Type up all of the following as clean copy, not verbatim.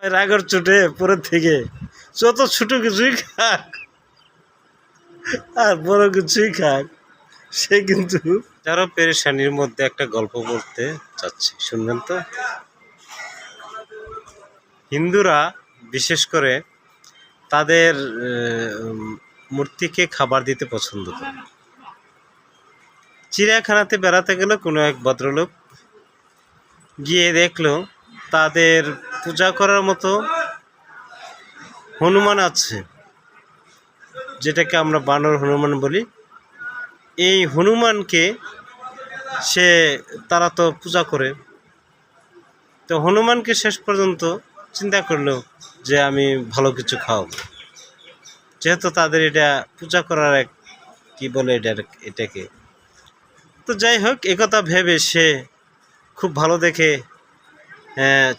রাগর চোটে পরে থেকে যত ছোট কিছুই খাক আর বড় কিছুই খাক, সে কিন্তু যারা পেরেশানির মধ্যে একটা গল্প বলতে চাচ্ছি, শুনবেন তো। হিন্দুরা বিশেষ করে তাদের মূর্তিকে খাবার দিতে পছন্দ করে। চিড়িয়াখানাতে বেড়াতে গেল কোনো এক ভদ্রলোক, গিয়ে দেখলো তাদের পূজা করার মতো হনুমান আছে, যেটাকে আমরা বানর হনুমান বলি। এই হনুমানকে তারা তো পূজা করে। তো হনুমানকে শেষ পর্যন্ত চিন্তা করলো যে আমি ভালো কিছু খাওয়াবো, যেহেতু তাদের এটা পূজা করার এক কি বলে এটাকে। তো যাই হোক, একথা ভেবে সে খুব ভালো দেখে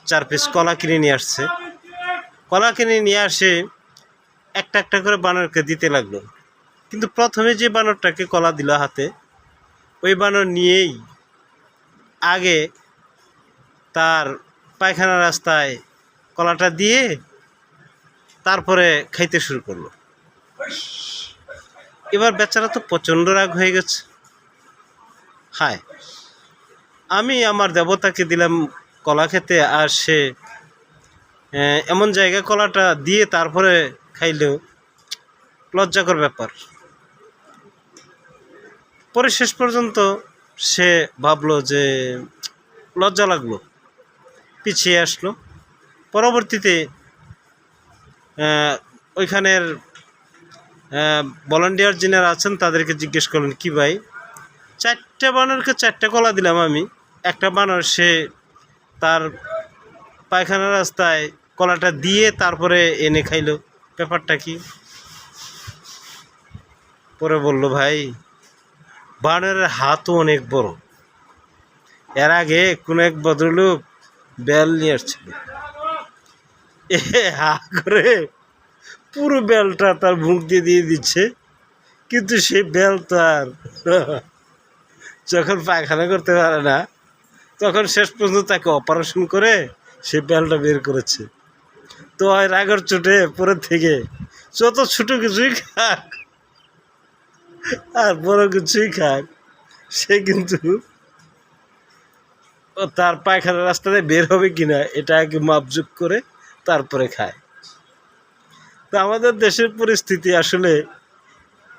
4 পিস কলা কিনে নিয়ে আসছে। কলা কিনে নিয়ে আসে একটা একটা করে বানরকে দিতে লাগলো। কিন্তু প্রথমে যে বানরটাকে কলা দিল হাতে, ওই বানর নিয়েই আগে তার পায়খানা রাস্তায় কলাটা দিয়ে তারপরে খাইতে শুরু করলো। এবার বেচারা তো প্রচণ্ড রাগ হয়ে গেছে। হায়, আমি আমার দেবতাকে দিলাম কলা খেতে, আর সে এমন জায়গায় কলাটা দিয়ে তারপরে খাইলেও লজ্জাকর ব্যাপার। পরে শেষ পর্যন্ত সে ভাবলো যে লজ্জা লাগলো, পিছিয়ে আসলো। পরবর্তীতে ওইখানের ভলান্টিয়ার যিনারা আছেন তাদেরকে জিজ্ঞেস করলেন, কি ভাই, 4টে বানরকে 4টে কলা দিলাম আমি, একটা বানর সে তার পায়খানা রাস্তায় কলাটা দিয়ে তারপরে এনে খাইলো, ব্যাপারটা কি? পরে বলল, ভাই, বানরের হাতও অনেক বড়। এর আগে কোনো এক ভদ্রলোক বেল নিয়ে আসছিল, হা করে পুরো বেলটা তার মুখ দিয়ে দিচ্ছে, কিন্তু সেই বেল তো আর যখন পায়খানা করতে পারে না, তখন শেষ পর্যন্ত তাকে অপারেশন করে সে বেলটা বের করেছে। তো ওই রাগের চোটে পরে থেকে যত ছোট কিছুই খাক আর বড় কিছুই খাক, সে কিন্তু তার পায়খানা রাস্তাতে বের হবে কিনা এটা আগে মাপজুপ করে তারপরে খায়। তো আমাদের দেশের পরিস্থিতি আসলে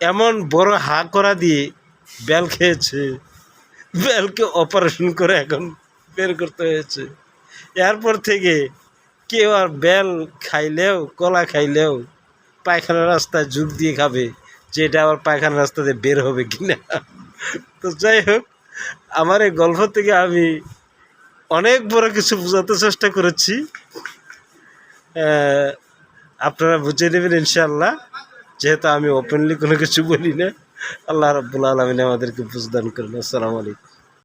এমন, বড় হা করা দিয়ে বেল খেয়েছে, বেলকে অপারেশন করে এখন বের করতে হয়েছে। এরপর থেকে কেউ আর বেল খাইলেও, কলা খাইলেও পায়খানা রাস্তায় ঝুঁক দিয়ে খাবে যে এটা আবার পায়খানা রাস্তাতে বের হবে কিনা। তো যাই হোক, আমার এই গল্প থেকে আমি অনেক বড় কিছু বোঝাতে চেষ্টা করেছি, আপনারা বুঝে নেবেন ইনশাআল্লাহ, যেহেতু আমি ওপেনলি কোনো কিছু বলি না। আল্লাহ রাব্বুল আলামিন আমাদেরকে বুঝদান করেন। আসসালামু আলাইকুম।